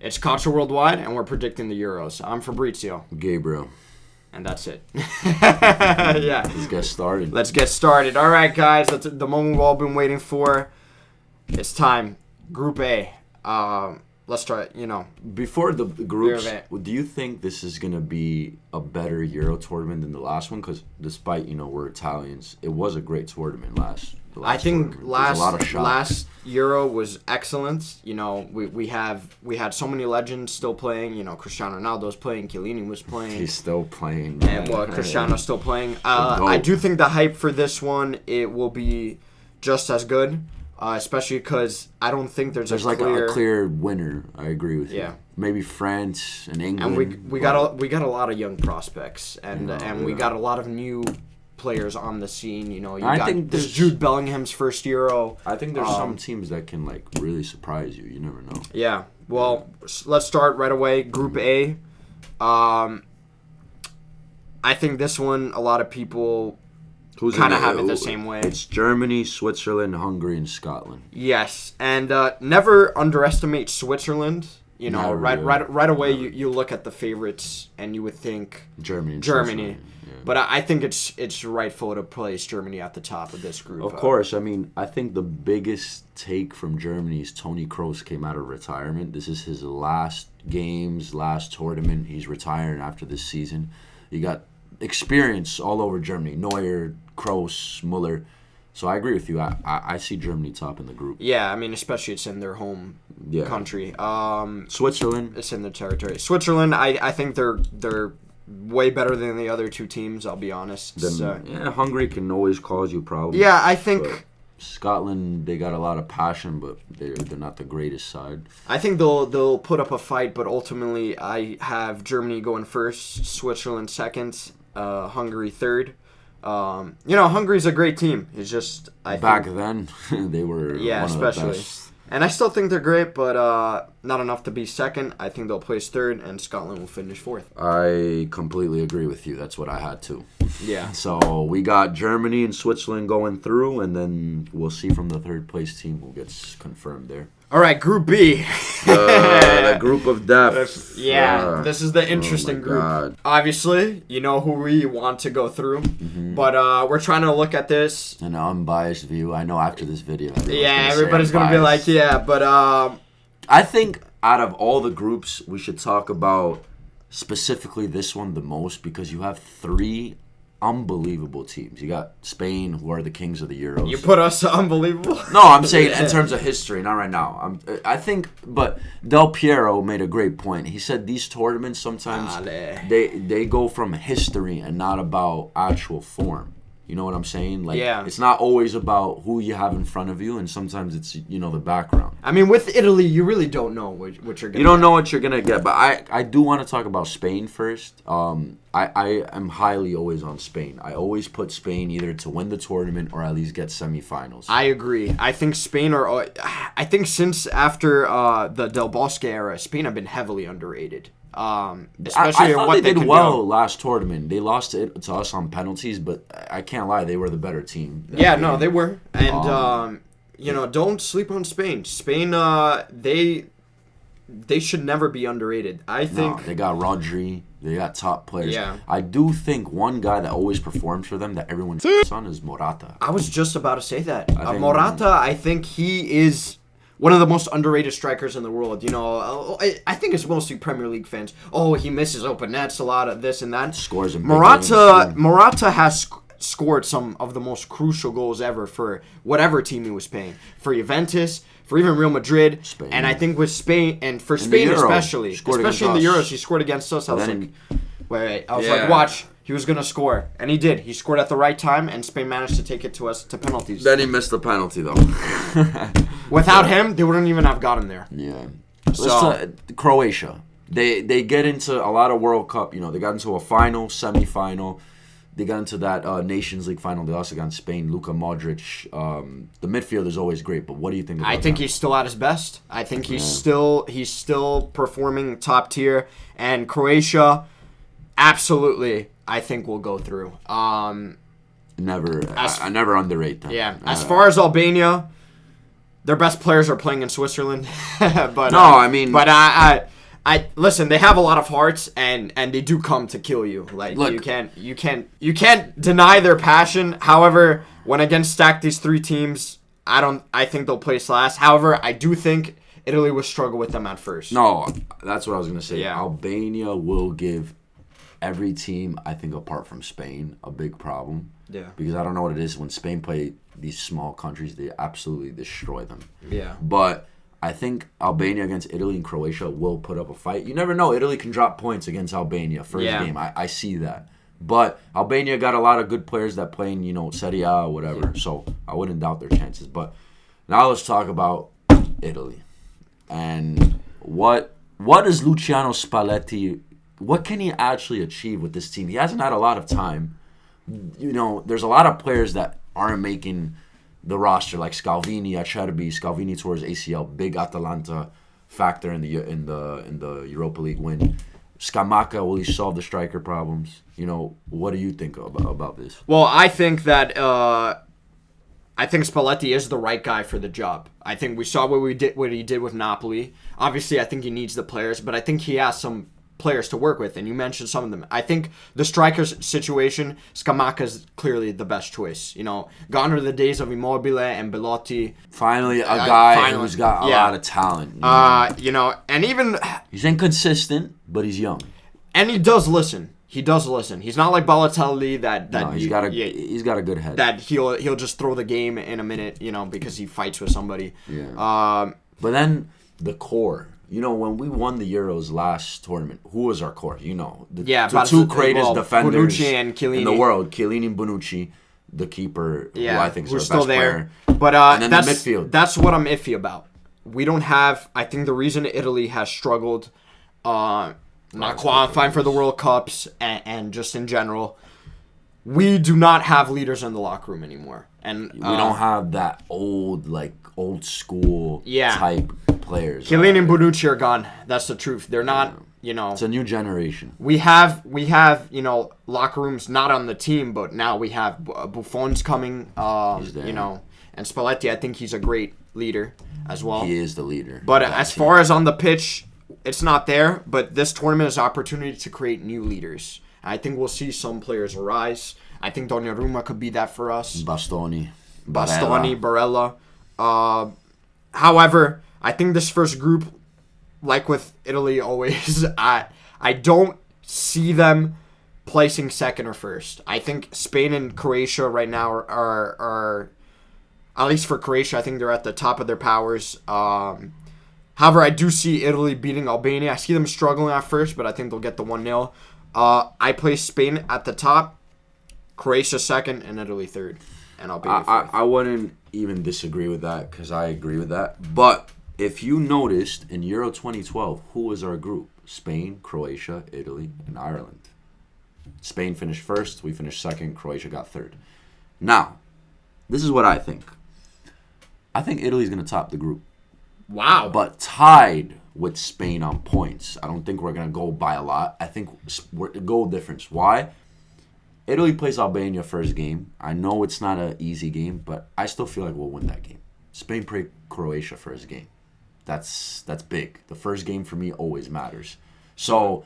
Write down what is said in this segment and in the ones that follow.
It's Culture Worldwide, and we're predicting the Euros. I'm Fabrizio. Gabriel. And that's it. Yeah. Let's get started. All right, guys. That's the moment we've all been waiting for. It's time. Group A. Let's try, Before the groups, do you think this is going to be a better Euro tournament than the last one? Because despite, we're Italians, it was a great tournament last I think tournament. last Euro was excellent. We had so many legends still playing. Cristiano Ronaldo's playing, Chiellini was playing. He's still playing. And Cristiano's still playing. I do think the hype for this one, it will be just as good. Especially because I don't think there's a clear winner. I agree with you. Yeah. Maybe France and England. And we got a lot of young prospects, and we got a lot of new players on the scene. I think this Jude Bellingham's first Euro. I think there's some teams that can really surprise you. You never know. Yeah. Well, let's start right away. Group A. I think this one a lot of people kind of have it the same way. It's Germany, Switzerland, Hungary, and Scotland. Yes, and never underestimate Switzerland. Right away you look at the favorites and you would think Germany. Yeah. But I think it's rightful to place Germany at the top of this group. Of course, I think the biggest take from Germany is Toni Kroos came out of retirement. This is his last games, last tournament. He's retiring after this season. You got experience all over Germany. Neuer, Kroos, Muller. So I agree with you. I see Germany top in the group. Yeah, especially it's in their home country. Switzerland. It's in their territory. Switzerland, I think they're way better than the other two teams, I'll be honest. Hungary can always cause you problems. Yeah, I think Scotland, they got a lot of passion, but they're not the greatest side. I think they'll put up a fight, but ultimately I have Germany going first, Switzerland second, Hungary third. Hungary's a great team. It's just back then they were one especially. of the best. And I still think they're great, but not enough to be second. I think they'll place third, and Scotland will finish fourth. I completely agree with you. That's what I had too. Yeah. So we got Germany and Switzerland going through, and then we'll see from the third place team who gets confirmed there. All right, Group B. The group of death. This is the interesting group. God. Obviously, you know who we want to go through, but we're trying to look at this. An unbiased view. I know after this video. Everybody's going to be like, but... I think out of all the groups, we should talk about specifically this one the most because you have three unbelievable teams. You got Spain, who are the kings of the Euros. You put us unbelievable? No, I'm saying in terms of history, not right now. I think, but Del Piero made a great point. He said these tournaments sometimes they go from history and not about actual form. You know what I'm saying? It's not always about who you have in front of you, and sometimes it's the background. With Italy, you really don't know what you're gonna get. You don't know what you're gonna get, but I do want to talk about Spain first. I am highly always on Spain. I always put Spain either to win the tournament or at least get semifinals. I agree. I think Spain are. I think since after the Del Bosque era, Spain have been heavily underrated. Especially I thought what they did well do. last tournament. They lost it to us on penalties, but I can't lie, they were the better team. They were. And don't sleep on Spain. Spain, they should never be underrated. I think they got Rodri. They got top players. Yeah. I do think one guy that always performs for them that everyone on is Morata. I was just about to say that. Morata, I think he is one of the most underrated strikers in the world. I think it's mostly Premier League fans. Oh, he misses open nets a lot of this and that. Scores in Morata has scored some of the most crucial goals ever for whatever team he was playing. For Juventus, for even Real Madrid. Spain. And I think with Spain, and for Spain especially in the Euros, he scored against us. I was like, watch. He was going to score, and he did. He scored at the right time, and Spain managed to take it to us to penalties. Then he missed the penalty, though. Without him, they wouldn't even have gotten there. Yeah. So Croatia. They get into a lot of World Cup. They got into a final, semi-final. They got into that Nations League final. They also got Spain, Luka Modric. The midfield is always great, but what do you think about that? I think he's still at his best. I think he's still performing top tier. And Croatia, absolutely, I think will go through. I never underrate them. Yeah. As far as Albania, their best players are playing in Switzerland. But listen. They have a lot of hearts, and they do come to kill you. Like, look, you can't deny their passion. However, when against stack these three teams, I think they'll place last. However, I do think Italy will struggle with them at first. No, that's what I was gonna say. Yeah. Albania will give every team, I think, apart from Spain, a big problem. Yeah. Because I don't know what it is when Spain play these small countries, they absolutely destroy them. Yeah. But I think Albania against Italy and Croatia will put up a fight. You never know. Italy can drop points against Albania first game. I see that. But Albania got a lot of good players that play in, Serie A or whatever. Yeah. So I wouldn't doubt their chances. But now let's talk about Italy. And what does Luciano Spalletti, what can he actually achieve with this team? He hasn't had a lot of time. There's a lot of players that aren't making the roster, like Scalvini, Acerbi. Scalvini towards ACL, big Atalanta factor in the Europa League win. Scamacca, will he solve the striker problems? What do you think about this? Well, I think that Spalletti is the right guy for the job. I think we saw what he did with Napoli. Obviously, I think he needs the players, but I think he has some players to work with, and you mentioned some of them. I think the strikers situation, Scamacca is clearly the best choice. Gone are the days of Immobile and Belotti. Finally, a guy who's got a lot of talent. And even he's inconsistent, but he's young, and he does listen. He's not like Balotelli that he's got a good head. That he'll just throw the game in a minute, because he fights with somebody. Yeah. But then the core. When we won the Euros last tournament, who was our core? The two greatest defenders and in the world, Chiellini and Bonucci, the keeper, who I think is our still best there. player. But and then that's, the midfield. That's what I'm iffy about. We don't have. I think the reason Italy has struggled, not qualifying for the World Cups and just in general, we do not have leaders in the locker room anymore, and we don't have that old school type players. Chiellini and Bonucci are gone. That's the truth. They're not, It's a new generation. We have locker rooms not on the team, but now we have Buffon's coming, and Spalletti, I think he's a great leader as well. He is the leader. But as far as on the pitch, it's not there, but this tournament is an opportunity to create new leaders. I think we'll see some players arise. I think Donnarumma could be that for us. Bastoni, Barella. However, I think this first group, like with Italy always, I don't see them placing second or first. I think Spain and Croatia right now are at least for Croatia, I think they're at the top of their powers. However, I do see Italy beating Albania. I see them struggling at first, but I think they'll get the 1-0. I place Spain at the top, Croatia second, and Italy third. And Albania fourth. I wouldn't even disagree with that because I agree with that. But if you noticed in Euro 2012, who was our group? Spain, Croatia, Italy, and Ireland. Spain finished first. We finished second. Croatia got third. Now, this is what I think. I think Italy's going to top the group. Wow. But tied with Spain on points. I don't think we're going to go by a lot. I think we're goal difference. Why? Italy plays Albania first game. I know it's not an easy game, but I still feel like we'll win that game. Spain play Croatia first game. That's big. The first game for me always matters. So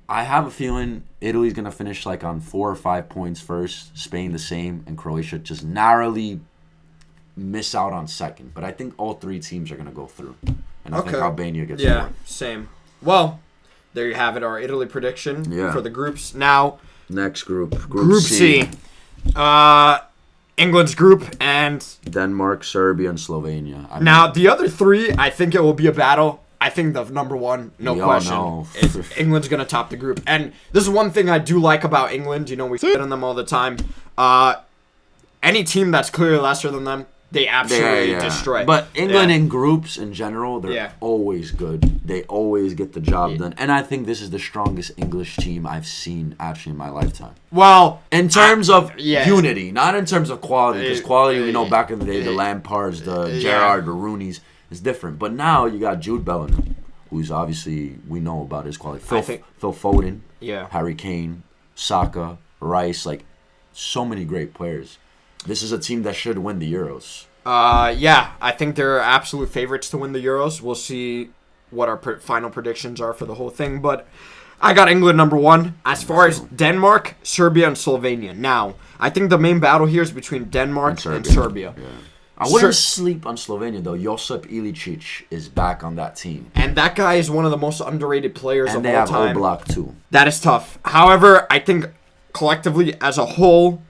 I have a feeling Italy's going to finish like on 4 or 5 points first, Spain the same, and Croatia just narrowly miss out on second. But I think all three teams are going to go through. And I think Albania gets fourth. Same. Well, there you have it, our Italy prediction for the groups. Now, next group. Group C. England's group and Denmark, Serbia, and Slovenia. The other three, I think it will be a battle. I think the number one, no question, is England's going to top the group. And this is one thing I do like about England. We sit on them all the time. Any team that's clearly lesser than them, they absolutely destroy. But England in groups in general, they're always good. They always get the job done. And I think this is the strongest English team I've seen actually in my lifetime. Well, in terms of unity, not in terms of quality. Because quality, we know back in the day, the Lampards, the Gerrard, the Rooneys, is different. But now you got Jude Bellingham, who's obviously, we know about his quality. Phil Foden, Harry Kane, Saka, Rice, like so many great players. This is a team that should win the Euros. I think they're absolute favorites to win the Euros. We'll see what our final predictions are for the whole thing. But I got England number 1. As far as Denmark, Serbia, and Slovenia. Now, I think the main battle here is between Denmark and Serbia. Yeah. I wouldn't sleep on Slovenia, though. Josip Ilicic is back on that team. And that guy is one of the most underrated players of all time. And they have Oblak, too. That is tough. However, I think collectively, as a whole,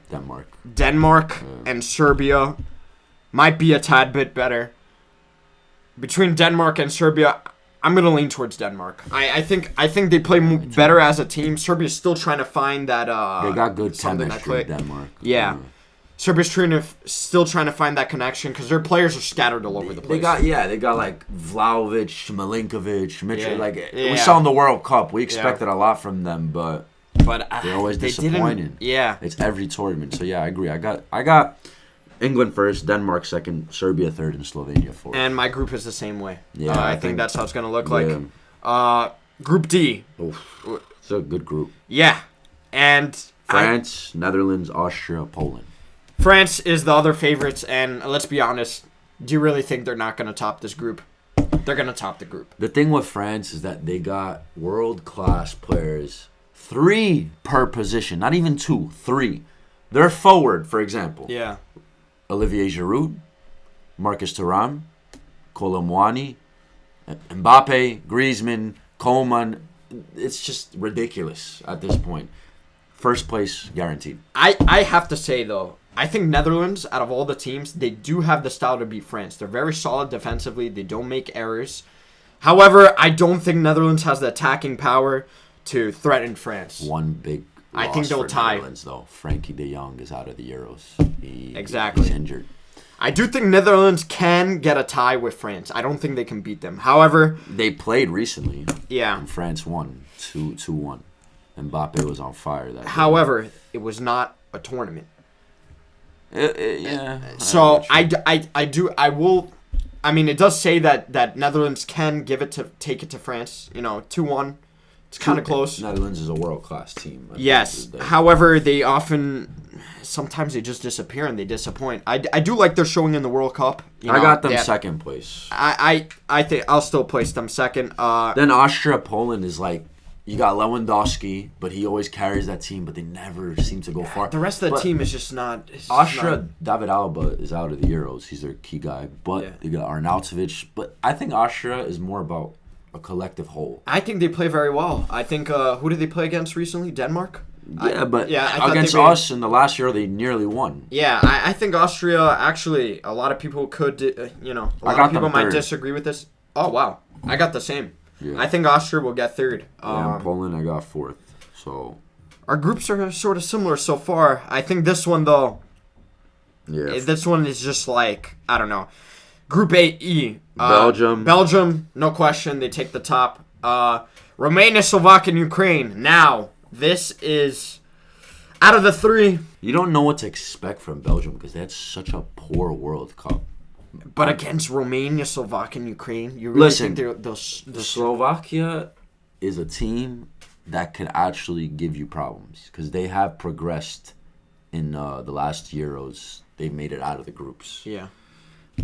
Denmark and Serbia might be a tad bit better. Between Denmark and Serbia, I'm going to lean towards Denmark. I think they play better as a team. Serbia's still trying to find that they got good chemistry, Denmark. Yeah. Serbia's still trying to find that connection because their players are scattered all over the place. They got like Vlahovic, Milinkovic, Mitchell. We saw in the World Cup. We expected a lot from them, but they're always disappointing. Yeah. It's every tournament. So yeah, I agree. I got England first, Denmark second, Serbia third, and Slovenia fourth. And my group is the same way. Yeah, I think that's how it's going to look like. Group D. Oof. It's a good group. Yeah. And France, Netherlands, Austria, Poland. France is the other favorites, and let's be honest, do you really think they're not going to top this group? They're going to top the group. The thing with France is that they got world-class players, 3 per position, not even 2, 3. They're forward, for example. Yeah. Olivier Giroud, Marcus Thuram, Kolo Muani, Mbappe, Griezmann, Coman. It's just ridiculous at this point. First place guaranteed. I have to say, though, I think Netherlands, out of all the teams, they do have the style to beat France. They're very solid defensively. They don't make errors. However, I don't think Netherlands has the attacking power to threaten France. One big loss I think they'll tie. Netherlands, though. Frankie de Jong is out of the Euros. Exactly. He's injured. I do think Netherlands can get a tie with France. I don't think they can beat them. However, they played recently. Yeah. And France won 2-1. Mbappe was on fire that However, it was not a tournament. Yeah. So I mean, it does say that Netherlands can take it to France. 2-1. It's kind of close. Netherlands is a world-class team. Yes. However, sometimes they just disappear and they disappoint. I do like their showing in the World Cup. I got them second place. I think I'll still place them second. Then Austria, Poland is like, you got Lewandowski, but he always carries that team, but they never seem to go far. The rest of the team is just not. Austria, David Alaba is out of the Euros. He's their key guy. But they got Arnautovic. But I think Austria is more about a collective whole. I think they play very well. I think, who did they play against recently? Denmark? Yeah, against us in the last year, they nearly won. Yeah, I think Austria, actually, a lot of people could, a lot of people might disagree with this. Oh, wow. I got the same. Yeah. I think Austria will get third. And Poland, I got fourth. So our groups are sort of similar so far. I think this one, though, this one is just like, I don't know. Group A-E. Belgium, no question. They take the top. Romania, Slovakia, and Ukraine. Now, this is, out of the 3. You don't know what to expect from Belgium because they had such a poor World Cup. But against Romania, Slovakia, and Ukraine, you really think they'll Slovakia is a team that could actually give you problems because they have progressed in the last Euros. They've made it out of the groups. Yeah.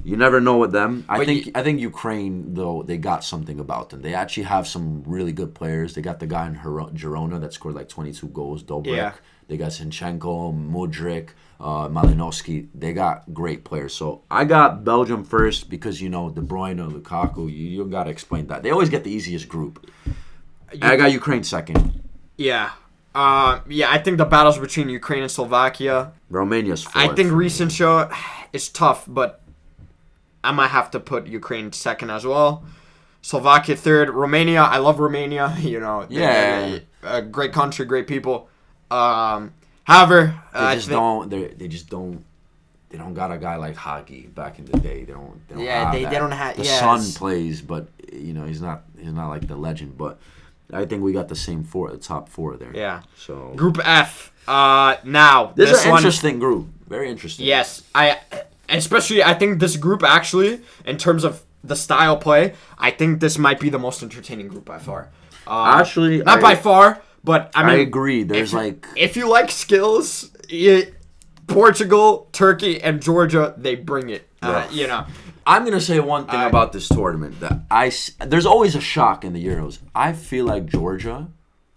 You never know with them. I think Ukraine, though, they got something about them. They actually have some really good players. They got the guy in Girona that scored like 22 goals, Dobrik. Yeah. They got Zinchenko, Mudryk, Malinowski. They got great players. So I got Belgium first because, De Bruyne, Lukaku, you got to explain that. They always get the easiest group. I got Ukraine second. Yeah. I think the battles between Ukraine and Slovakia. Romania's fourth. I think recent show is tough, but I might have to put Ukraine second as well. Slovakia third. Romania, I love Romania. They're a great country, great people. However, they don't got a guy like Hagi back in the day. They don't have the son plays, but he's not like the legend. But I think we got the same the top 4 there. Yeah. So Group F. Now this is an interesting group. Very interesting. Yes, I think this group actually, in terms of the style play, I think this might be the most entertaining group by far. By far. But I agree. There's if you like skills, Portugal, Turkey, and Georgia, they bring it. You know. I'm gonna say one thing about this tournament that there's always a shock in the Euros. I feel like Georgia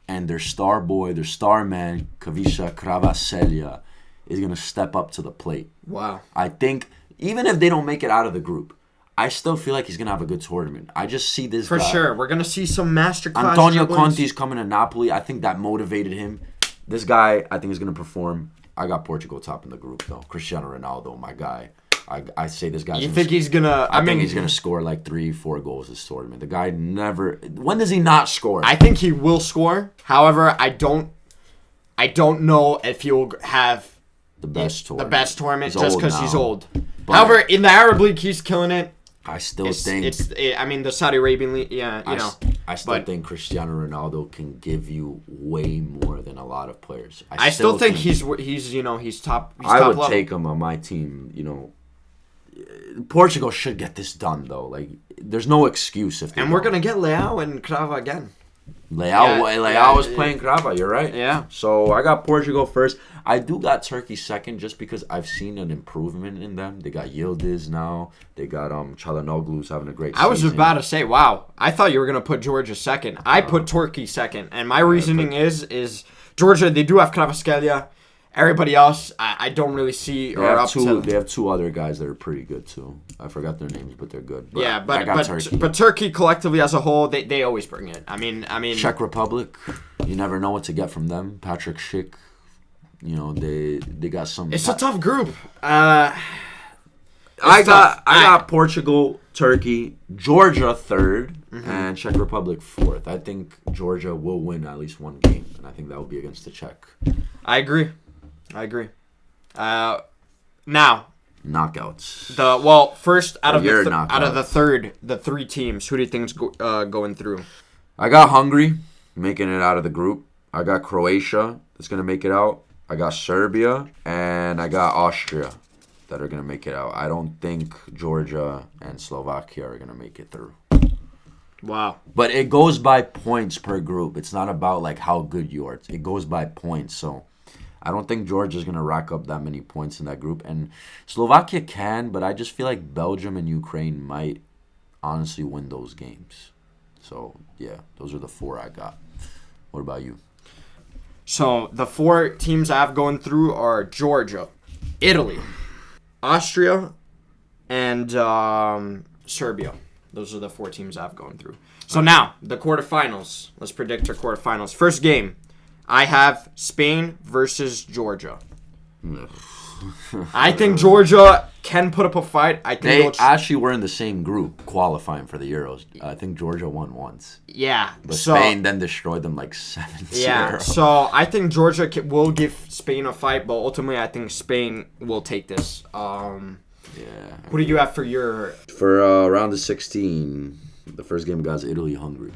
and their star boy, their star man, Kavisha Kravaselja, is gonna step up to the plate. Wow. I think even if they don't make it out of the group, I still feel like he's gonna have a good tournament. I just see this for guy. sure. We're gonna see some masterclass. Antonio Conte's coming to Napoli. I think that motivated him. This guy, I think, is gonna perform. I got Portugal top in the group though. Cristiano Ronaldo, my guy. I say this guy's. You think he's gonna? I think he's gonna score like 3-4 goals this tournament. The guy never. When does he not score? I think he will score. However, I don't know if he'll have the best tournament just because he's old. But however, in the Arab League, he's killing it. I still think I mean, the Saudi Arabian League. Yeah, you know. I still think Cristiano Ronaldo can give you way more than a lot of players. I still think he's top. He's I top would level. take him on my team. You know. Portugal should get this done though. Like, there's no excuse if. And we're gonna get Leao and Crava again. Leao was playing Crava. You're right. Yeah. So I got Portugal first. I do got Turkey second, just because I've seen an improvement in them. They got Yildiz now. They got Çalhanoğlu's having a great season. I was about to say, wow. I thought you were gonna put Georgia second. I put Turkey second, and my reasoning is Georgia. They do have Kvaratskhelia. Everybody else, I don't really see. They have two other guys that are pretty good too. I forgot their names, but they're good. But yeah, but Turkey collectively as a whole, they always bring it. I mean, Czech Republic, you never know what to get from them. Patrick Schick, you know, they got some. It's a tough group. I got Portugal, Turkey, Georgia third, and Czech Republic fourth. I think Georgia will win at least one game, and I think that will be against the Czech. I agree. Now, knockouts. First out of the three teams, who do you think's going through? I got Hungary making it out of the group. I got Croatia that's gonna make it out. I got Serbia and I got Austria that are gonna make it out. I don't think Georgia and Slovakia are gonna make it through. Wow. But it goes by points per group. It's not about like how good you are. It goes by points. So I don't think Georgia's going to rack up that many points in that group. And Slovakia can, but I just feel like Belgium and Ukraine might honestly win those games. So, yeah, those are the four I got. What about you? So, the four teams I have going through are Georgia, Italy, Austria, and Serbia. Those are the four teams I have going through. So now, the quarterfinals. Let's predict our quarterfinals. First game. I have Spain versus Georgia. I think Georgia can put up a fight. I think they actually were in the same group qualifying for the Euros. I think Georgia won once. Yeah. But Spain then destroyed them like 7-0. Yeah, so I think Georgia will give Spain a fight, but ultimately I think Spain will take this. Yeah. What do you have for your... For round of 16, the first game guys, Italy-Hungary.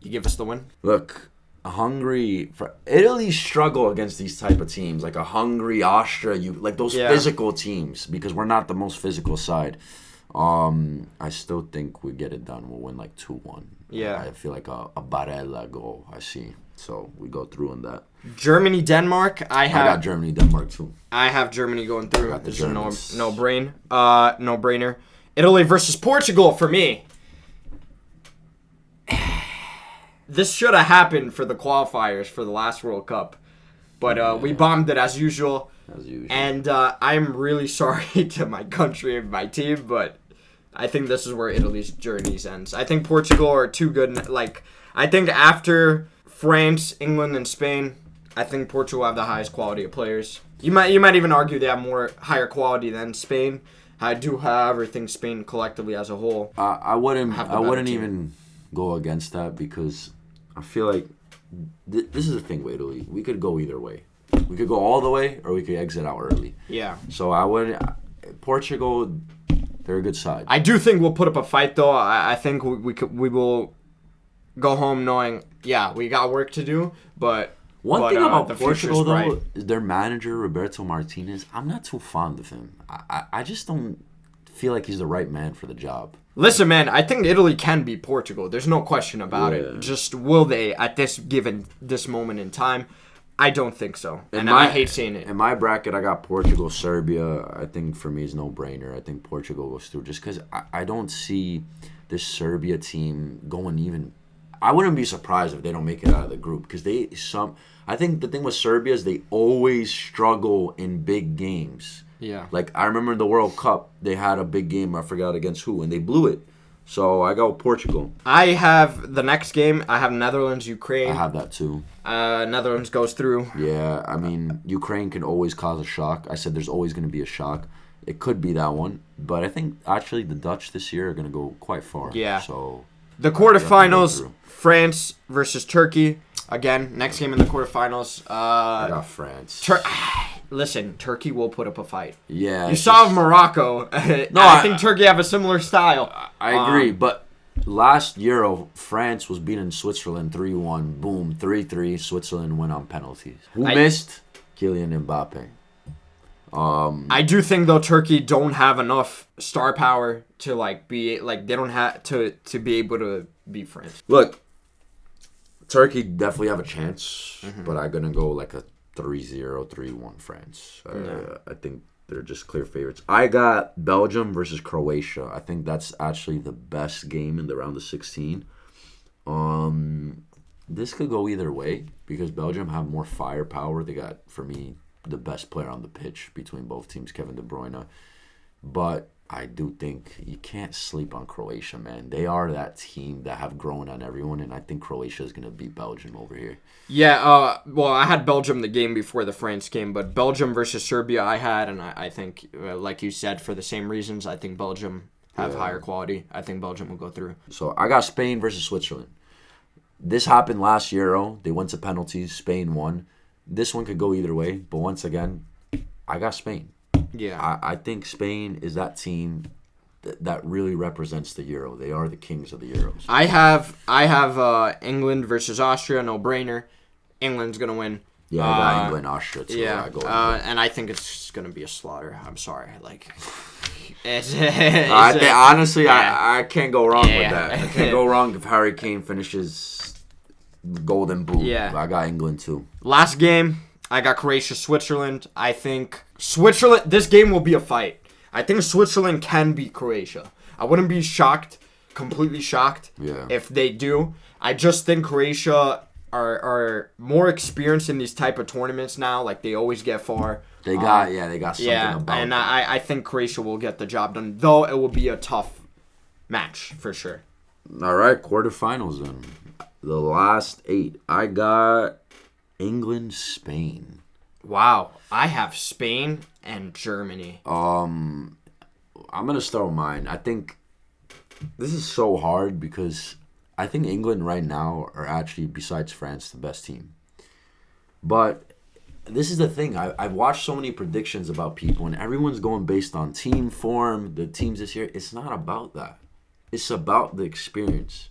You give us the win? Look... Italy struggle against these type of teams like a Hungary, Austria, those physical teams, because we're not the most physical side. I still think we get it done. We'll win like 2-1. Yeah, I feel like a Barella goal. I see, so we go through on that. Germany, Denmark. I got Germany, Denmark too. I have Germany going through. I got the Germans. No brainer. Italy versus Portugal for me. This should have happened for the qualifiers for the last World Cup. But we bombed it as usual. And I'm really sorry to my country and my team, but I think this is where Italy's journey ends. I think Portugal are too good. I think after France, England, and Spain, I think Portugal have the highest quality of players. You might even argue they have higher quality than Spain. I do, however, think Spain collectively as a whole. I wouldn't even go against that, because I feel like this is the thing with Italy. We could go either way. We could go all the way, or we could exit out early. Yeah. So Portugal, they're a good side. I do think we'll put up a fight, though. I think we will go home knowing, we got work to do. But one thing about Portugal, though, is their manager, Roberto Martinez. I'm not too fond of him. I just don't feel like he's the right man for the job. Listen, man, I think Italy can beat Portugal. There's no question about it. Just will they at this moment in time? I don't think so. And I hate seeing it. In my bracket, I got Portugal, Serbia. I think for me is no brainer. I think Portugal goes through just because I don't see this Serbia team going even. I wouldn't be surprised if they don't make it out of the group because I think the thing with Serbia is they always struggle in big games. Yeah. Like I remember in the World Cup, they had a big game. I forgot against who, and they blew it. So I go Portugal. I have the next game. I have Netherlands, Ukraine. I have that too. Netherlands goes through. Yeah, I mean, Ukraine can always cause a shock. I said there's always going to be a shock. It could be that one. But I think actually the Dutch this year are going to go quite far. Yeah. So the quarterfinals, France versus Turkey. Again, next game in the quarterfinals. I got France. Listen, Turkey will put up a fight. Yeah. You saw Morocco. No, I think Turkey have a similar style. I agree, but last Euro, France was beating Switzerland 3-1. Boom, 3-3. Switzerland went on penalties. Who missed? Kylian Mbappe. I do think though Turkey don't have enough star power to they don't have to be able to beat France. Look, Turkey definitely have a chance, but I'm gonna go like a 3-0, 3-1 France. I think they're just clear favorites. I got Belgium versus Croatia. I think that's actually the best game in the round of 16. This could go either way because Belgium have more firepower. They got, for me, the best player on the pitch between both teams, Kevin De Bruyne. But I do think you can't sleep on Croatia, man. They are that team that have grown on everyone, and I think Croatia is going to beat Belgium over here. Yeah, well, I had Belgium the game before the France game, but Belgium versus Serbia I had, and I think, like you said, for the same reasons, I think Belgium have higher quality. I think Belgium will go through. So I got Spain versus Switzerland. This happened last Euro. They went to penalties. Spain won. This one could go either way, but once again, I got Spain. Yeah, I think Spain is that team that really represents the Euro. They are the kings of the Euros. I have England versus Austria, no brainer. England's gonna win. Yeah, I got England, Austria too. Yeah, and I think it's gonna be a slaughter. I'm sorry, honestly, I can't go wrong with that. I can't go wrong if Harry Kane finishes golden boot. Yeah, I got England too. Last game, I got Croatia, Switzerland. I think Switzerland. This game will be a fight. I think Switzerland can beat Croatia. I wouldn't be completely shocked, if they do. I just think Croatia are more experienced in these type of tournaments now. Like they always get far. They got something about and them. I think Croatia will get the job done. Though it will be a tough match for sure. All right, quarterfinals then. The last 8. I got England, Spain. Wow, I have Spain and Germany. I'm gonna start with mine. I think this is so hard because I think England right now are actually, besides France, the best team. But this is the thing. I've watched so many predictions about people, and everyone's going based on team form, the teams this year. It's not about that. It's about the experience.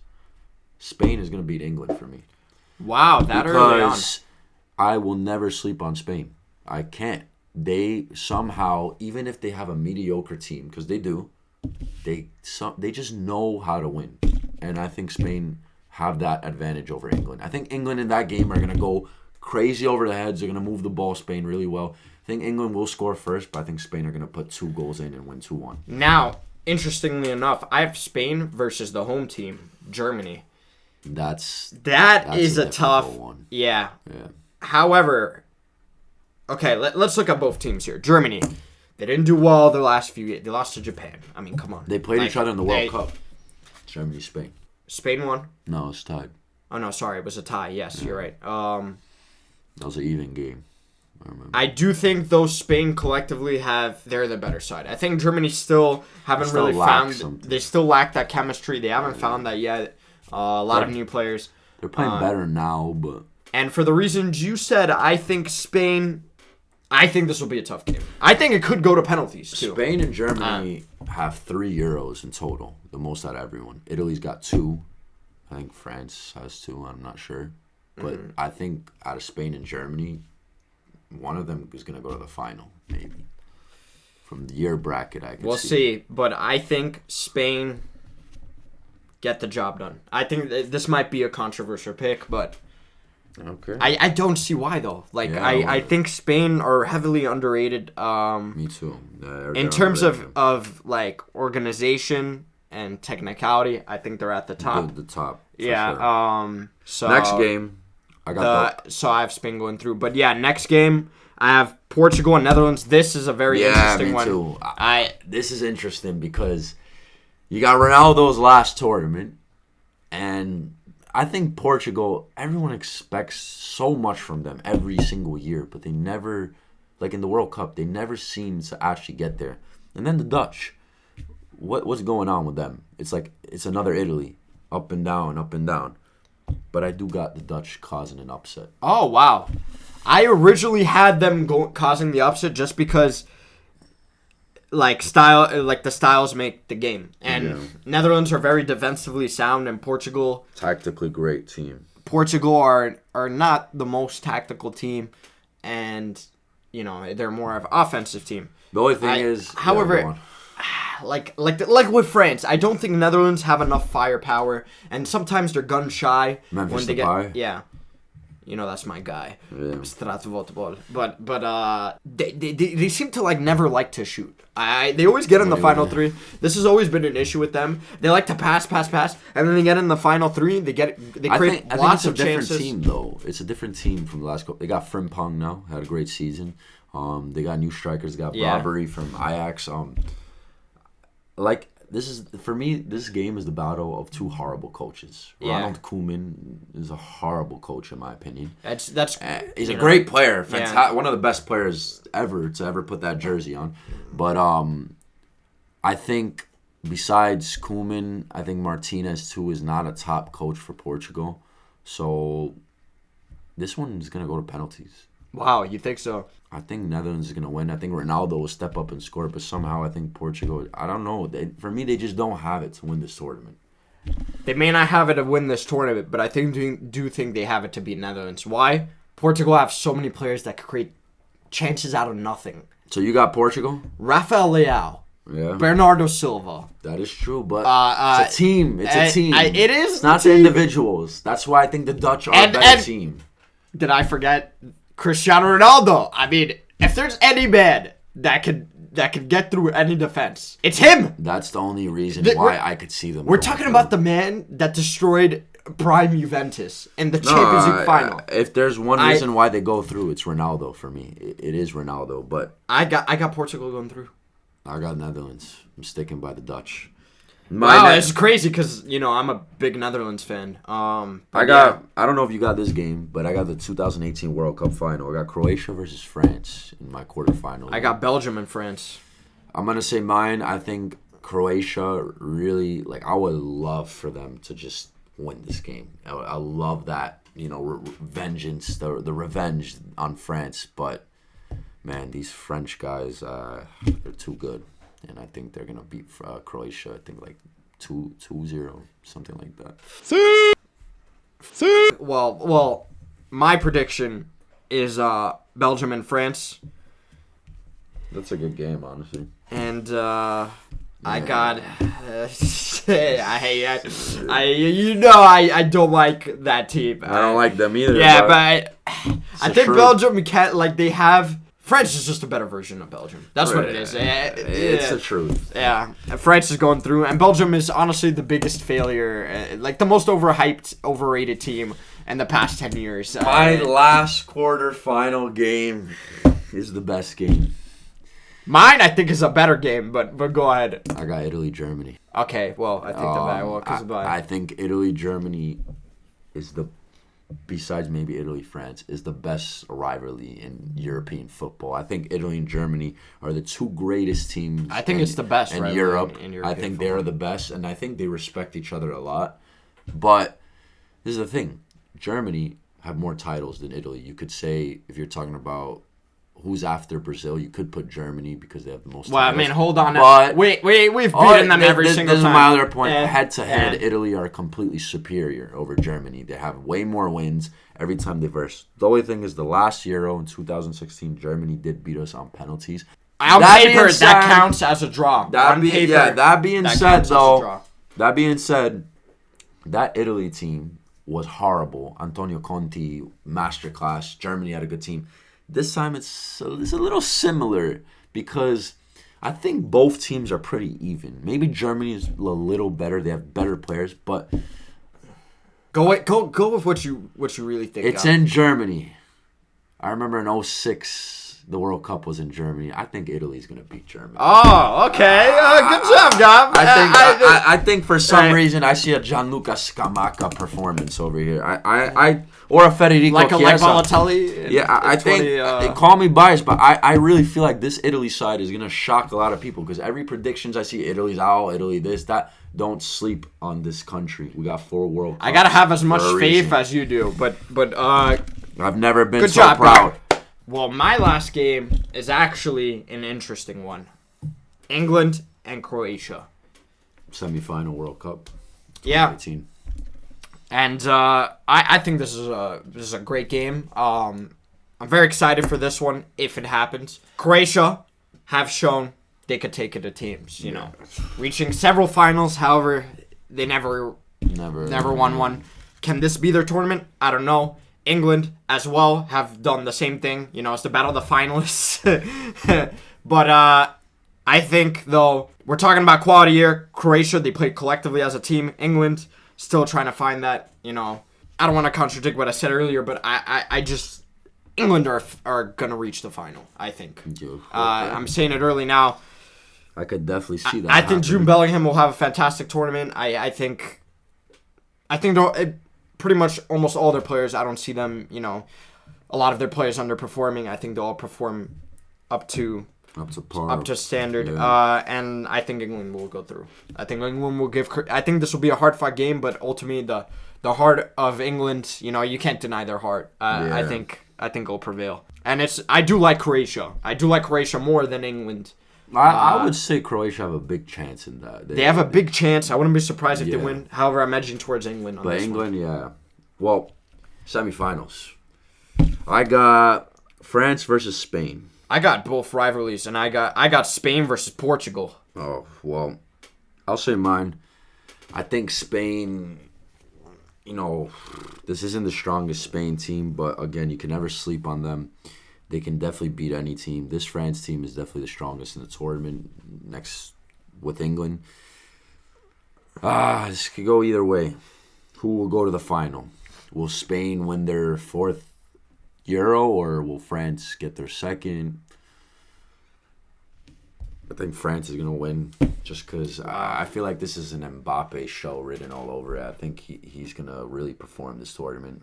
Spain is going to beat England for me. Wow, that early on. Because I will never sleep on Spain. I can't. They somehow, even if they have a mediocre team, because they do, they just know how to win. And I think Spain have that advantage over England. I think England in that game are going to go crazy over the heads. They're going to move the ball, Spain, really well. I think England will score first, but I think Spain are going to put 2 goals in and win 2-1. Now, interestingly enough, I have Spain versus the home team, Germany. That is a tough one. Yeah. However, okay, let's look at both teams here. Germany, they didn't do well their last few years. They lost to Japan. I mean, come on. They played each other in the World Cup. Germany, Spain. Spain won? No, it's tied. Oh, no, sorry. It was a tie. Yes, you're right. That was an even game. I do think, though, Spain collectively they're the better side. I think Germany still haven't really found... Something. They still lack that chemistry. They haven't found that yet. A lot of new players. They're playing better now, but... And for the reasons you said, I think Spain... I think this will be a tough game. I think it could go to penalties, too. Spain and Germany have 3 Euros in total. The most out of everyone. Italy's got 2. I think France has 2. I'm not sure. But I think out of Spain and Germany, one of them is going to go to the final, maybe. From the year bracket, I can see. We'll see. But I think Spain get the job done. I think this might be a controversial pick, but Okay. I don't see why though. Like Yeah, I think Spain are heavily underrated. Me too. In terms of like organization and technicality, I think they're at the top. The top. Yeah. Sure. So Next game, so I have Spain going through. But yeah, next game I have Portugal and Netherlands. This is a very interesting one. Too. This is interesting because you got Ronaldo's last tournament, and I think Portugal, everyone expects so much from them every single year, but they never, like in the World Cup, they never seem to actually get there. And then the Dutch, what's going on with them? It's like it's another Italy, up and down, up and down. But I do got the Dutch causing an upset. Oh wow, I originally had them causing the upset just because. Like the styles make the game, and Netherlands are very defensively sound, and Portugal tactically great team. Portugal are not the most tactical team, and they're more of an offensive team. The only thing is, however, like with France, I don't think Netherlands have enough firepower, and sometimes they're gun shy when they get yeah. That's my guy. Yeah. But they seem to never like to shoot. They always get in the final three. This has always been an issue with them. They like to pass, and then they get in the final three. They create lots of chances. It's a different team though. It's a different team from the last couple. They got Frimpong now, had a great season. They got new strikers. They got Barbary from Ajax. This is for me. This game is the battle of two horrible coaches. Ronald Koeman is a horrible coach in my opinion. He's a great player, one of the best players ever to ever put that jersey on. But I think besides Koeman, I think Martinez too is not a top coach for Portugal. So this one is gonna go to penalties. Wow, you think so? I think Netherlands is going to win. I think Ronaldo will step up and score, but somehow I think Portugal, I don't know. For me, they just don't have it to win this tournament. They may not have it to win this tournament, but I do think they have it to beat Netherlands. Why? Portugal have so many players that could create chances out of nothing. So you got Portugal? Rafael Leao. Yeah. Bernardo Silva. That is true, but it's a team. It's a team. It is. It's not the individuals. That's why I think the Dutch are a better team. Did I forget Cristiano Ronaldo? I mean, if there's any man that could get through any defense, it's him. That's the only reason why I could see them. We're talking about the man that destroyed prime Juventus in the Champions League final. If there's one reason why they go through, it's Ronaldo for me. It is Ronaldo, but I got Portugal going through. I got Netherlands. I'm sticking by the Dutch. It's crazy because I'm a big Netherlands fan. I don't know if you got this game, but I got the 2018 World Cup final. I got Croatia versus France in my quarterfinal. I got Belgium and France. I'm gonna say mine. I think Croatia really I would love for them to just win this game. I love that vengeance, the revenge on France. But man, these French guys, they're too good. And I think they're going to beat Croatia, I think 2-0, something like that. Well, my prediction is Belgium and France. That's a good game, honestly. And I got... I don't like that team. I don't like them either. Yeah, but I think Belgium can't... they have... France is just a better version of Belgium. That's what it is. It's the truth. Yeah. France is going through, and Belgium is honestly the biggest failure, the most overhyped, overrated team in the past 10 years. My last quarterfinal game is the best game. Mine, I think, is a better game, but go ahead. I got Italy-Germany. Okay, well, I think I think Italy-Germany is besides maybe Italy-France, is the best rivalry in European football. I think Italy and Germany are the two greatest teams. I think it's the best in Europe. In European I think football. they're the best, and I think they respect each other a lot. But this is the thing. Germany have more titles than Italy. You could say, if you're talking about who's after Brazil, you could put Germany because they have the most titles. I mean, hold on. But we've beaten them every single time. This is my other point. Head-to-head, Italy are completely superior over Germany. They have way more wins every time they verse. The only thing is the last Euro in 2016, Germany did beat us on penalties. On paper, that counts as a draw. That being said, that Italy team was horrible. Antonio Conte, masterclass. Germany had a good team. This time it's a little similar because I think both teams are pretty even. Maybe Germany is a little better. They have better players, but Go with what you really think. it's in Germany. I remember in 2006, the World Cup was in Germany. I think Italy's going to beat Germany. Oh, okay. Good job, Gob. I think for some reason I see a Gianluca Scamacca performance over here. Or a Federico like Chiesa. Balotelli. I think they call me biased, but I really feel like this Italy side is gonna shock a lot of people because every predictions I see, Italy's out, Italy this, that. Don't sleep on this country. We got 4 World Cups. I gotta have as much faith reason. as you do, but I've never been good so job, proud. Gob. Well, my last game is actually an interesting one. England and Croatia. Semi-final World Cup. Yeah. 2018. And I think this is a great game. I'm very excited for this one if it happens. Croatia have shown they could take it to teams, reaching several finals. However, they never won one. Can this be their tournament? I don't know. England as well have done the same thing. It's the battle of the finalists. But I think, though, we're talking about quality here. Croatia, they played collectively as a team. England, still trying to find that, I don't want to contradict what I said earlier, but I just... England are going to reach the final, I think. I'm saying it early now. I could definitely see that. I think Jude Bellingham will have a fantastic tournament. I think pretty much almost all their players, I don't see them, a lot of their players underperforming. I think they'll all perform up to par, up to standard. Yeah. And I think England will go through. I think England will I think this will be a hard-fought game, but ultimately the heart of England, you can't deny their heart. I think it'll prevail. And I do like Croatia. I do like Croatia more than England. I would say Croatia have a big chance in that. They have a big chance. I wouldn't be surprised if they win. However, I'm edging towards England on but this England, one. yeah. Well, semifinals. I got France versus Spain. I got both rivalries, and I got Spain versus Portugal. Oh, well, I'll say mine. I think Spain, this isn't the strongest Spain team, but again, you can never sleep on them. They can definitely beat any team. This France team is definitely the strongest in the tournament, next with England. This could go either way. Who will go to the final? Will Spain win their 4th Euro, or will France get their 2nd? I think France is going to win just because I feel like this is an Mbappe show written all over it. I think he's going to really perform this tournament.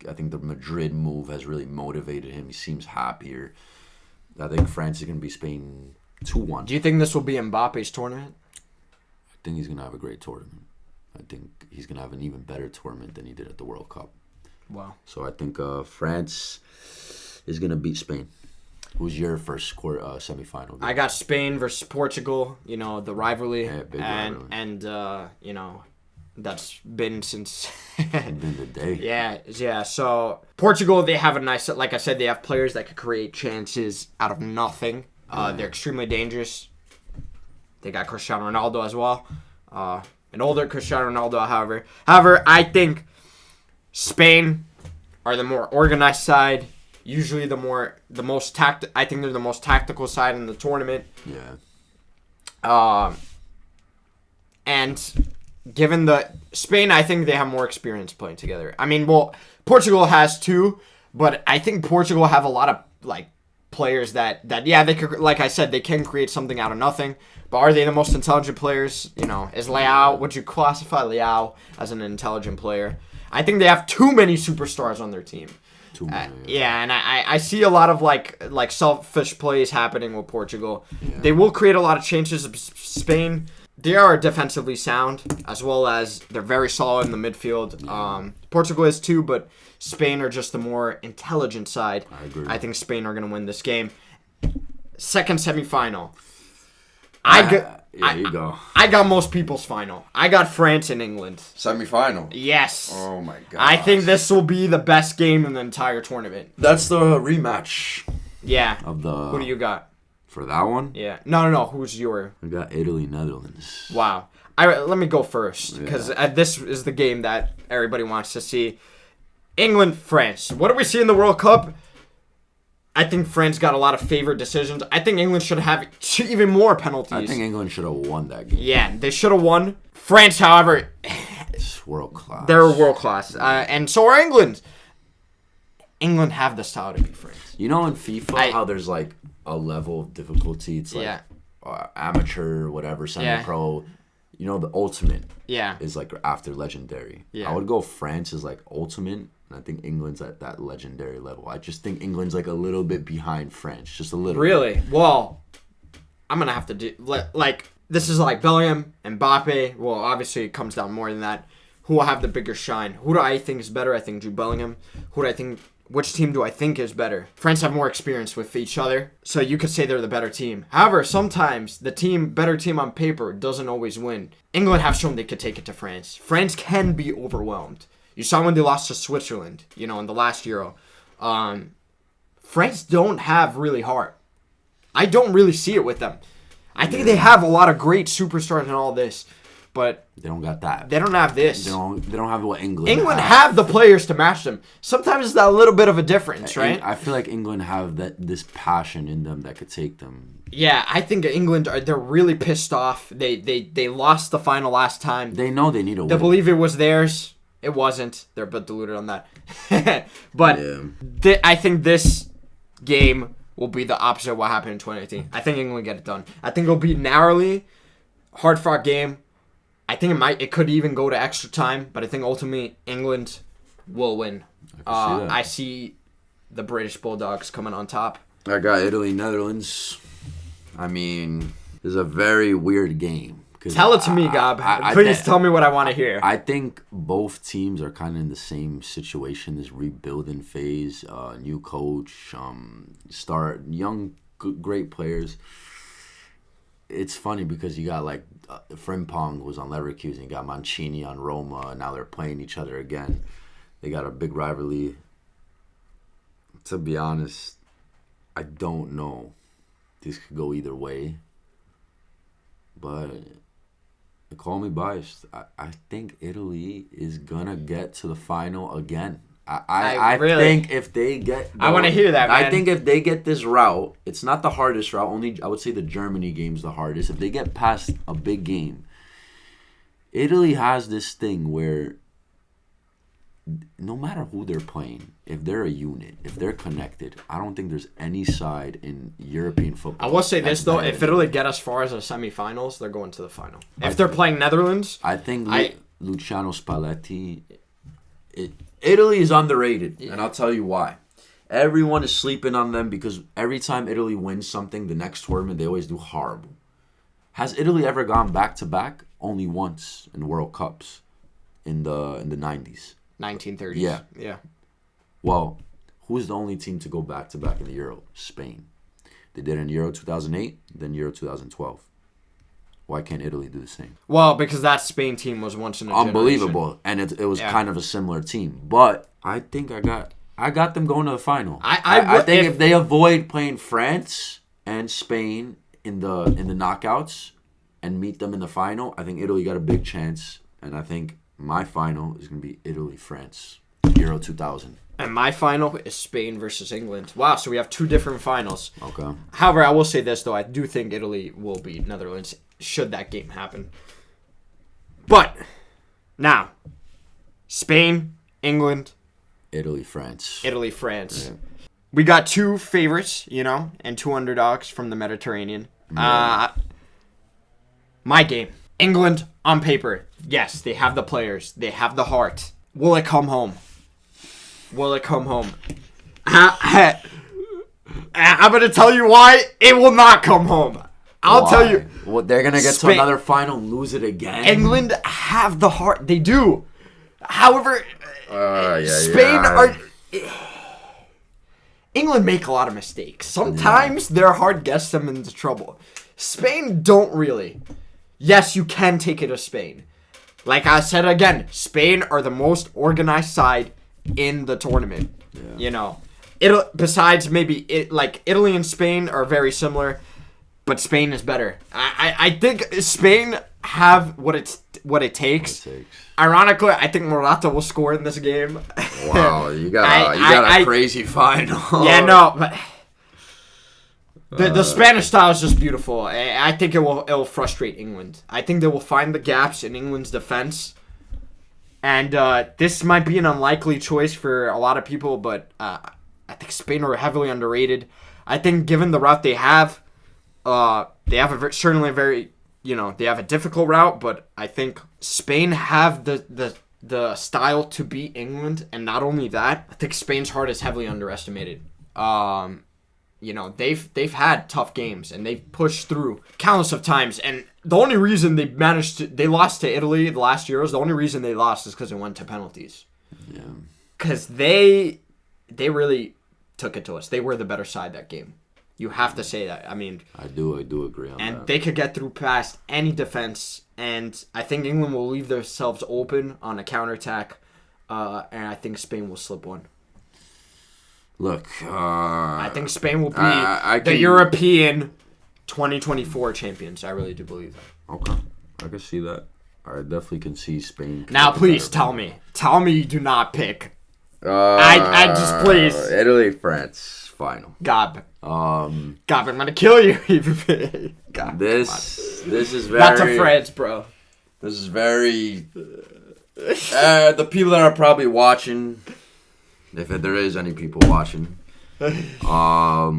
I think the Madrid move has really motivated him. He seems happier. I think France is going to be Spain 2-1. Do you think this will be Mbappe's tournament? I think he's going to have a great tournament. I think he's going to have an even better tournament than he did at the World Cup. Wow. So I think France is going to beat Spain. Who's your first semifinal? I got Spain versus Portugal. The rivalry, Yeah, big and rivalry. and that's been since. Been the day. Yeah. So Portugal, they have a nice, like I said, they have players that could create chances out of nothing. They're extremely dangerous. They got Cristiano Ronaldo as well, an older Cristiano Ronaldo. However, I think Spain are the more organized side. Usually I think they're the most tactical side in the tournament. Yeah. And given Spain, I think they have more experience playing together. I mean, well, Portugal has too, but I think Portugal have a lot of players that they could, like I said, they can create something out of nothing. But are they the most intelligent players? Is Leao? Would you classify Leao as an intelligent player? I think they have too many superstars on their team. And I see a lot of like selfish plays happening with Portugal. Yeah. They will create a lot of chances. Spain, they are defensively sound, as well as they're very solid in the midfield. Yeah. Portugal is too, but Spain are just the more intelligent side. I agree. I think Spain are going to win this game. Second semifinal. You go. I got most people's final. I got France and England. Semi-final? Yes. Oh, my God. I think this will be the best game in the entire tournament. That's the rematch. Yeah. Who do you got? For that one? Yeah. No. Who's your? I got Italy, Netherlands. Wow. Let me go first because this is the game that everybody wants to see. England, France. What do we see in the World Cup? I think France got a lot of favored decisions. I think England should have even more penalties. I think England should have won that game. Yeah, they should have won. France, however, it's world class. They're world class, and so are England. England have the style to beat France. You know, in FIFA, how there's like a level of difficulty. It's like amateur, whatever, semi-pro. You know, the ultimate is like after legendary. Yeah. I would go France is like ultimate. And I think England's at that legendary level. I just think England's like a little bit behind France, just a little. Really? Well, I'm gonna have to do like this is like Bellingham, Mbappe. Well, obviously it comes down more than that. Who will have the bigger shine? Who do I think is better? I think Jude Bellingham. Who do I think? Which team do I think is better? France have more experience with each other, so you could say they're the better team. However, sometimes the better team on paper doesn't always win. England have shown they could take it to France. France can be overwhelmed. You saw when they lost to Switzerland, in the last Euro. France don't have really heart. I don't really see it with them. I think they have a lot of great superstars and all this, but they don't got that. They don't have this. They don't have what England have the players to match them. Sometimes it's that little bit of a difference, right? I feel like England have this passion in them that could take them. Yeah, I think England they're really pissed off. They lost the final last time. They know they need a win. They believe it was theirs. It wasn't. They're a bit deluded on that. But I think this game will be the opposite of what happened in 2018. I think England get it done. I think it'll be narrowly, hard-fought game. I think it could even go to extra time, but I think ultimately England will win. I see the British Bulldogs coming on top. I got Italy, Netherlands. I mean, it's a very weird game. Tell it to me, Gab. Please tell me what I want to hear. I think both teams are kind of in the same situation, this rebuilding phase, new coach, young, great players. It's funny because you got like Frimpong was on Leverkusen, you got Mancini on Roma, and now they're playing each other again. They got a big rivalry. To be honest, I don't know. This could go either way. But call me biased. I think Italy is going to get to the final again. I really think if they get... I want to hear that, man. I think if they get this route, it's not the hardest route. Only I would say the Germany game's the hardest. If they get past a big game, Italy has this thing where no matter who they're playing, if they're a unit, if they're connected, I don't think there's any side in European football. I will say this, though. If Italy get as far as the semifinals, they're going to the final. If they're playing Netherlands... I think Luciano Spalletti... Italy is underrated, and I'll tell you why. Everyone is sleeping on them because every time Italy wins something, the next tournament, they always do horrible. Has Italy ever gone back-to-back? Only once in World Cups in the 90s. 1930s. Yeah. Well, who's the only team to go back-to-back in the Euro? Spain. They did it in Euro 2008, then Euro 2012. Why can't Italy do the same? Well, because that Spain team was once in a unbelievable, generation. And it was kind of a similar team. But I think I got them going to the final. I think if they avoid playing France and Spain in the knockouts and meet them in the final, I think Italy got a big chance. And I think my final is going to be Italy-France, Euro 2000. And my final is Spain versus England. Wow, so we have two different finals. Okay. However, I will say this, though. I do think Italy will beat Netherlands should that game happen. But, now, Spain, England. Italy-France. Italy-France. Yeah. We got two favorites, and two underdogs from the Mediterranean. Yeah. My game. England, on paper. Yes, they have the players. They have the heart. Will it come home? Will it come home? I'm going to tell you why it will not come home. I'll tell you. Well, they're going to get to another final and lose it again? England have the heart. They do. However, Spain are... England make a lot of mistakes. Sometimes their heart gets them into trouble. Spain don't really. Yes, you can take it to Spain. Like I said again, Spain are the most organized side in the tournament. Yeah. Besides maybe Italy and Spain are very similar, but Spain is better. I think Spain have what it takes. Ironically, I think Morata will score in this game. Wow, you got a crazy final. Yeah, no, but the Spanish style is just beautiful. I think it will frustrate England. I think they will find the gaps in England's defense. And this might be an unlikely choice for a lot of people, but I think Spain are heavily underrated. I think given the route they have they have they have a difficult route, but I think Spain have the style to beat England, and not only that, I think Spain's heart is heavily underestimated. They've had tough games and they've pushed through countless of times, and the only reason they lost to Italy the last Euros, the only reason they lost is because it went to penalties. Yeah. Because they really took it to us. They were the better side that game. You have to say that. I mean, I do agree on that. And they could get through past any defense, and I think England will leave themselves open on a counterattack, and I think Spain will slip one. Look, I think Spain will be the European 2024 champions. I really do believe that. Okay, I can see that. I definitely can see Spain. Now, please tell me you do not pick. I just please. Italy, France, final. God, I'm gonna kill you. God, this is very. Not to France, bro. This is very. The people that are probably watching. If there is any people watching, are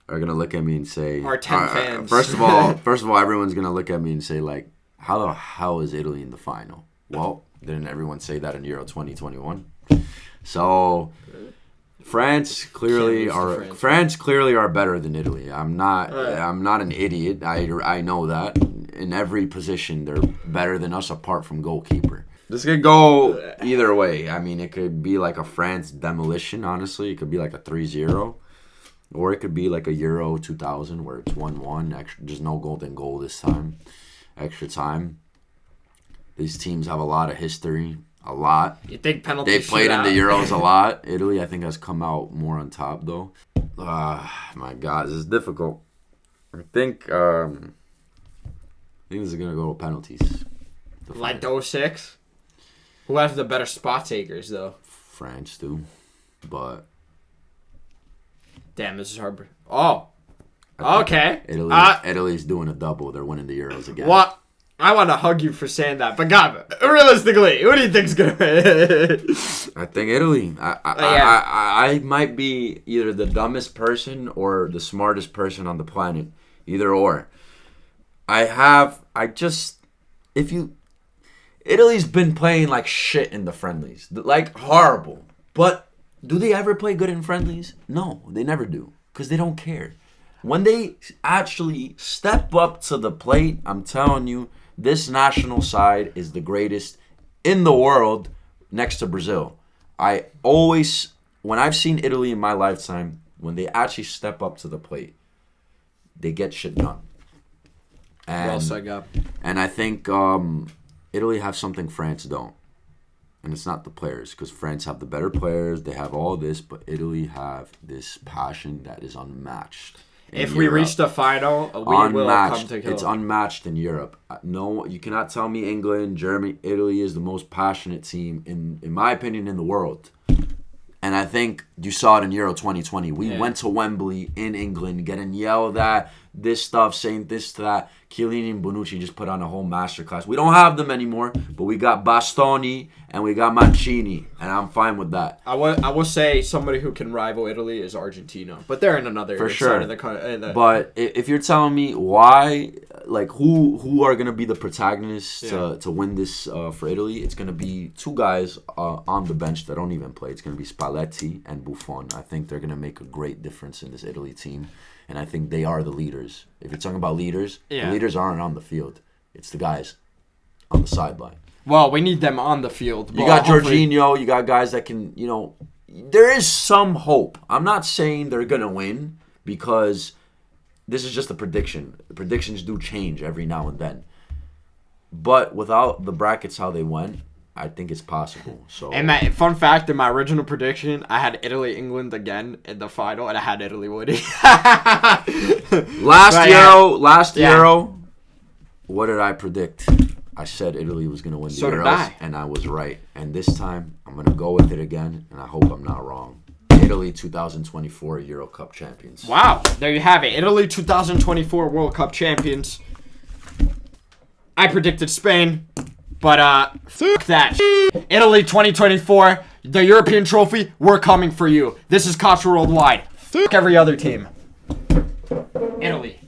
gonna look at me and say, "Our 10 fans." First of all, everyone's gonna look at me and say, like, "How the hell is Italy in the final?" Well, didn't everyone say that in Euro 2021? So, France clearly are better than Italy. I'm not an idiot. I know that in every position they're better than us apart from goalkeeper. This could go either way. I mean, it could be like a France demolition, honestly. It could be like a 3-0. Or it could be like a Euro 2000 where it's 1-1. There's no golden goal this time. Extra time. These teams have a lot of history. A lot. You think penalties They played in the Euros a lot. Italy, I think, has come out more on top, though. My God, this is difficult. I think this is going to go to penalties. Like those 6? Who has the better spot takers, though? France, too. But... Damn, this is hard. Oh. Okay. Italy's doing a double. They're winning the Euros again. What? I want to hug you for saying that. But, God, realistically, who do you think's going to win? I think Italy. I might be either the dumbest person or the smartest person on the planet. Either or. Italy's been playing like shit in the friendlies. Like, horrible. But do they ever play good in friendlies? No, they never do. Because they don't care. When they actually step up to the plate, I'm telling you, this national side is the greatest in the world next to Brazil. When I've seen Italy in my lifetime, when they actually step up to the plate, they get shit done. Well said, Gab. And I think Italy have something France don't. And it's not the players, because France have the better players. They have all this, but Italy have this passion that is unmatched. If we reach the final, we will come to kill. It's unmatched in Europe. No, you cannot tell me England, Germany, Italy is the most passionate team, in my opinion, in the world. And I think you saw it in Euro 2020. We went to Wembley in England, getting yelled at, this stuff, saying this to that. Chiellini and Bonucci just put on a whole masterclass. We don't have them anymore, but we got Bastoni and we got Mancini, and I'm fine with that. I will say somebody who can rival Italy is Argentina, but they're in another side of the country. But if you're telling me why, like who are going to be the protagonists to win this for Italy, it's going to be 2 guys on the bench that don't even play. It's going to be Spalletti and Buffon. I think they're going to make a great difference in this Italy team. And I think they are the leaders. If you're talking about leaders, the leaders aren't on the field. It's the guys on the sideline. Well, we need them on the field. You got Jorginho. You got guys that can, there is some hope. I'm not saying they're going to win because this is just a prediction. The predictions do change every now and then. But without the brackets how they went, I think it's possible. So, and fun fact, in my original prediction, I had Italy-England again in the final, and I had Italy winning. Last Euro, what did I predict? I said Italy was going to win the So did Euros, I. and I was right. And this time, I'm going to go with it again, and I hope I'm not wrong. Italy 2024 Euro Cup champions. Wow, there you have it. Italy 2024 World Cup champions. I predicted Spain, but fuck that. Italy 2024, the European trophy, we're coming for you. This is Cops Worldwide. Fuck every other team. Italy.